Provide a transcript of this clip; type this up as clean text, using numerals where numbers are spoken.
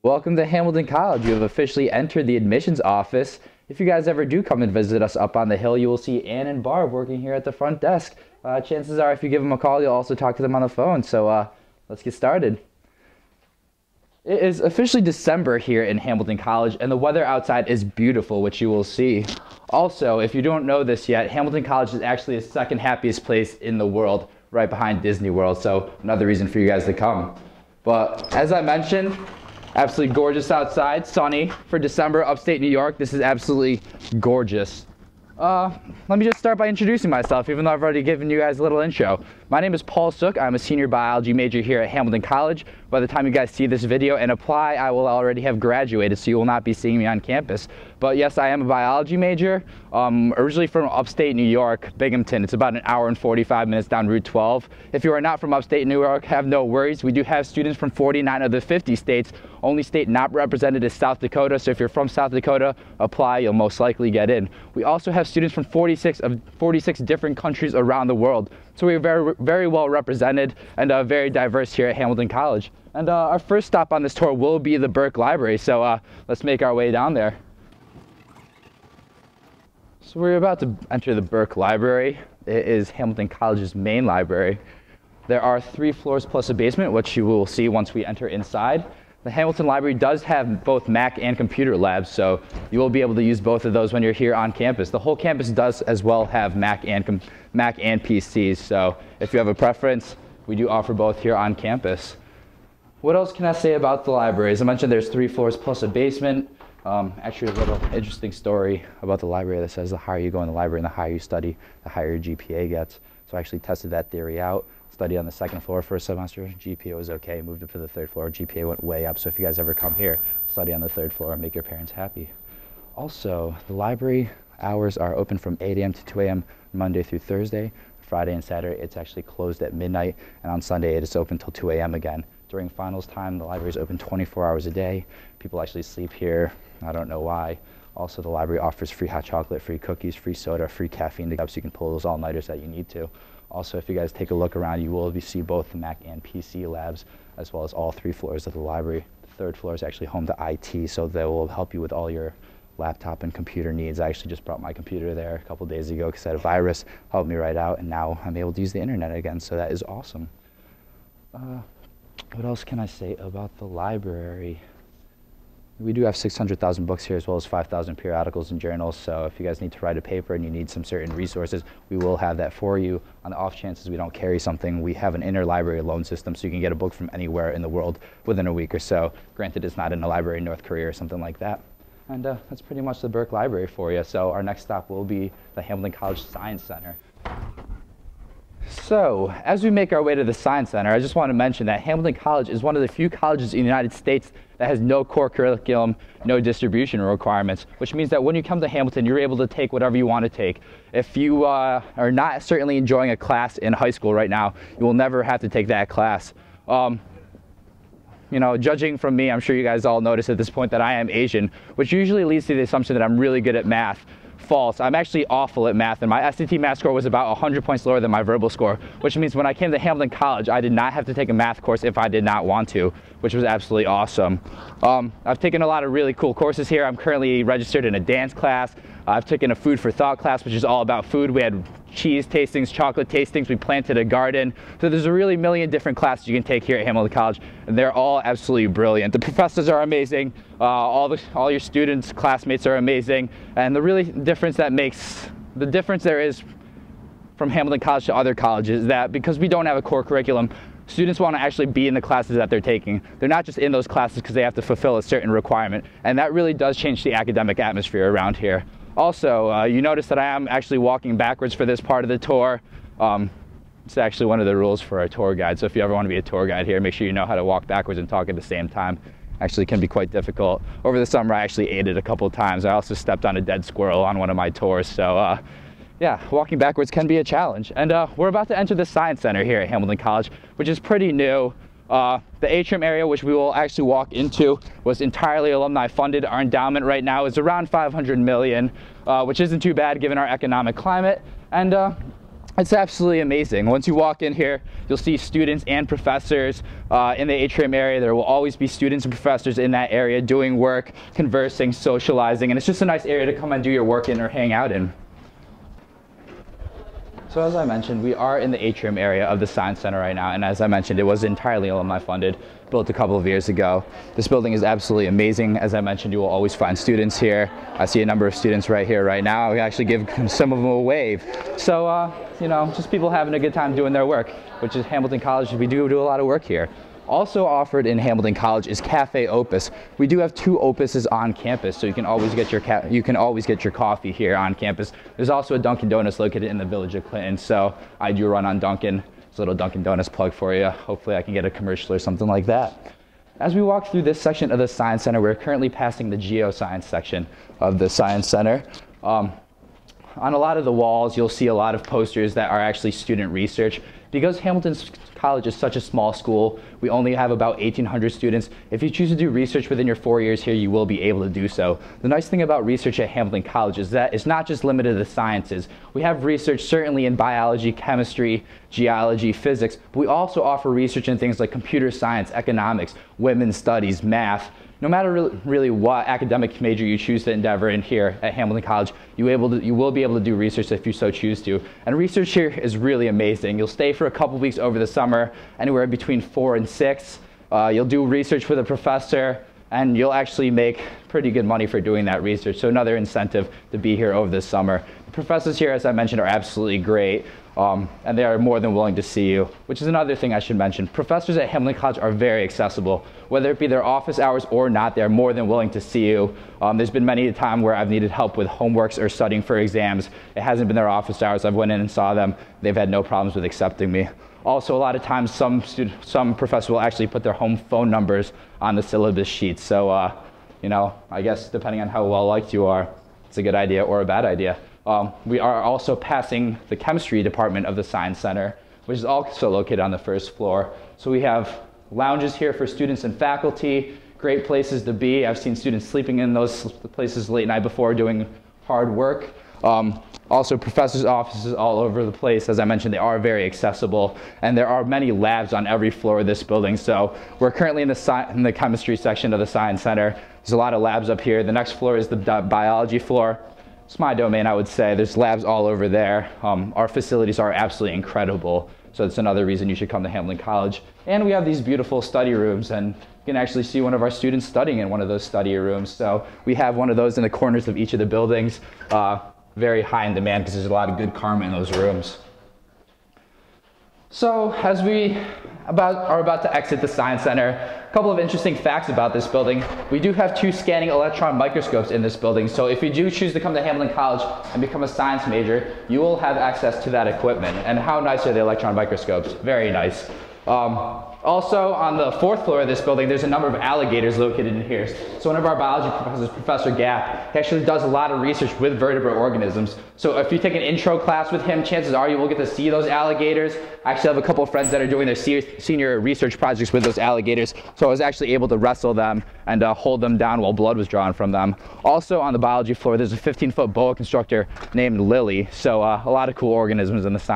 Welcome to Hamilton College. You have officially entered the admissions office. If you guys ever do come and visit us up on the hill, you will see Ann and Barb working here at the front desk. Chances are if you give them a call, you'll also talk to them on the phone. So let's get started. It is officially December here in Hamilton College, and the weather outside is beautiful, which you will see. Also, if you don't know this yet, Hamilton College is actually the second happiest place in the world, right behind Disney World, so another reason for you guys to come. But as I mentioned, absolutely gorgeous outside, sunny for December, upstate New York. This is absolutely gorgeous. Let me just start by introducing myself, even though I've already given you guys a little intro. My name is Paul Seok. I'm a senior biology major here at Hamilton College. By the time you guys see this video and apply, I will already have graduated, so you will not be seeing me on campus. But yes, I am a biology major, originally from upstate New York, Binghamton. It's about an hour and 45 minutes down Route 12. If you are not from upstate New York, have no worries. We do have students from 49 of the 50 states. Only state not represented is South Dakota, so if you're from South Dakota, apply, you'll most likely get in. We also have students from 46 different countries around the world. So we're very well represented and very diverse here at Hamilton College. And our first stop on this tour will be the Burke Library, so let's make our way down there. So we're about to enter the Burke Library. It is Hamilton College's main library. There are 3 floors plus a basement, which you will see once we enter inside. The Hamilton Library does have both Mac and computer labs, so you will be able to use both of those when you're here on campus. The whole campus does as well have Mac and PCs, so if you have a preference, we do offer both here on campus. What else can I say about the library? As I mentioned, there's 3 floors plus a basement. Actually, a little interesting story about the library that says the higher you go in the library and the higher you study, the higher your GPA gets. So I actually tested that theory out. Studied on the 2nd floor for a semester, GPA was okay, moved up to the 3rd floor, GPA went way up, so if you guys ever come here, study on the 3rd floor and make your parents happy. Also, the library hours are open from 8 a.m. to 2 a.m. Monday through Thursday. Friday and Saturday, it's actually closed at midnight, and on Sunday, it is open till 2 a.m. again. During finals time, the library is open 24 hours a day. People actually sleep here, I don't know why. Also, the library offers free hot chocolate, free cookies, free soda, free caffeine to go, so you can pull those all-nighters that you need to. Also, if you guys take a look around, you will see both the Mac and PC labs, as well as all 3 floors of the library. The 3rd floor is actually home to IT, so they will help you with all your laptop and computer needs. I actually just brought my computer there a couple days ago because I had a virus, helped me right out, and now I'm able to use the internet again, so that is awesome. What else can I say about the library? We do have 600,000 books here, as well as 5,000 periodicals and journals, so if you guys need to write a paper and you need some certain resources, we will have that for you. On the off chances we don't carry something, we have an interlibrary loan system, so you can get a book from anywhere in the world within a week or so. Granted, it's not in a library in North Korea or something like that. And that's pretty much the Burke Library for you. So our next stop will be the Hamilton College Science Center. So, as we make our way to the Science Center, I just want to mention that Hamilton College is one of the few colleges in the United States that has no core curriculum, no distribution requirements, which means that when you come to Hamilton, you're able to take whatever you want to take. If you are not certainly enjoying a class in high school right now, you will never have to take that class. You know, judging from me, I'm sure you guys all notice at this point that I am Asian, which usually leads to the assumption that I'm really good at math. False. I'm actually awful at math, and my SAT math score was about 100 points lower than my verbal score, which means when I came to Hamilton College, I did not have to take a math course if I did not want to, which was absolutely awesome. I've taken a lot of really cool courses here. I'm currently registered in a dance class. I've taken a food for thought class, which is all about food. We had cheese tastings, chocolate tastings, we planted a garden. So there's a really million different classes you can take here at Hamilton College, and they're all absolutely brilliant. The professors are amazing, all your students, classmates are amazing, and the difference there is from Hamilton College to other colleges is that because we don't have a core curriculum, students want to actually be in the classes that they're taking. They're not just in those classes because they have to fulfill a certain requirement, and that really does change the academic atmosphere around here. Also, you notice that I am actually walking backwards for this part of the tour. It's actually one of the rules for our tour guide, so if you ever want to be a tour guide here, make sure you know how to walk backwards and talk at the same time. Actually can be quite difficult. Over the summer, I actually ate it a couple of times. I also stepped on a dead squirrel on one of my tours, so yeah, walking backwards can be a challenge. And we're about to enter the Science Center here at Hamilton College, which is pretty new. The atrium area, which we will actually walk into, was entirely alumni funded. Our endowment right now is around $500 million, which isn't too bad given our economic climate. And It's absolutely amazing. Once you walk in here, you'll see students and professors in the atrium area. There will always be students and professors in that area doing work, conversing, socializing, and it's just a nice area to come and do your work in or hang out in. So as I mentioned, we are in the atrium area of the Science Center right now, and as I mentioned, it was entirely alumni funded, built a couple of years ago. This building is absolutely amazing. As I mentioned, you will always find students here. I see a number of students right here right now. We actually give some of them a wave. So, you know, just people having a good time doing their work, which is Hamilton College. We do a lot of work here. Also offered in Hamilton College is Cafe Opus. We do have 2 Opuses on campus, so you can always get your coffee here on campus. There's also a Dunkin' Donuts located in the village of Clinton, so I do run on Dunkin'. It's a little Dunkin' Donuts plug for you. Hopefully I can get a commercial or something like that. As we walk through this section of the Science Center, we're currently passing the Geoscience section of the Science Center. On a lot of the walls, you'll see a lot of posters that are actually student research. Because Hamilton College is such a small school, we only have about 1,800 students. If you choose to do research within your 4 years here, you will be able to do so. The nice thing about research at Hamilton College is that it's not just limited to the sciences. We have research certainly in biology, chemistry, geology, physics, but we also offer research in things like computer science, economics, women's studies, math. No matter really what academic major you choose to endeavor in here at Hamilton College, you will be able to do research if you so choose to. And research here is really amazing. You'll stay for a couple weeks over the summer, anywhere between 4 and 6. You'll do research with a professor, and you'll actually make pretty good money for doing that research. So another incentive to be here over the summer. The professors here, as I mentioned, are absolutely great. And they are more than willing to see you, which is another thing I should mention. Professors at Hamilton College are very accessible. Whether it be their office hours or not, they're more than willing to see you. There's been many a time where I've needed help with homeworks or studying for exams. It hasn't been their office hours. I've went in and saw them. They've had no problems with accepting me. Also, a lot of times, some professors will actually put their home phone numbers on the syllabus sheets. So, you know, I guess depending on how well liked you are, it's a good idea or a bad idea. We are also passing the chemistry department of the Science Center, which is also located on the 1st floor. So we have lounges here for students and faculty, great places to be. I've seen students sleeping in those places late night before doing hard work. Also professors' offices all over the place. As I mentioned, they are very accessible, and there are many labs on every floor of this building. So we're currently in the chemistry section of the Science Center. There's a lot of labs up here. The next floor is the biology floor. It's my domain, I would say. There's labs all over there. Our facilities are absolutely incredible, so it's another reason you should come to Hamilton College. And we have these beautiful study rooms, and you can actually see one of our students studying in one of those study rooms. So we have one of those in the corners of each of the buildings. Very high in demand because there's a lot of good karma in those rooms. So as we are about to exit the Science Center, a couple of interesting facts about this building. We do have 2 scanning electron microscopes in this building, so if you do choose to come to Hamilton College and become a science major, you will have access to that equipment. And how nice are the electron microscopes? Very nice. Also, on the 4th floor of this building, there's a number of alligators located in here. So one of our biology professors, Professor Gap, he actually does a lot of research with vertebrate organisms. So if you take an intro class with him, chances are you will get to see those alligators. I actually have a couple of friends that are doing their senior research projects with those alligators. So I was actually able to wrestle them and hold them down while blood was drawn from them. Also on the biology floor, there's a 15-foot boa constrictor named Lily. So a lot of cool organisms in the science.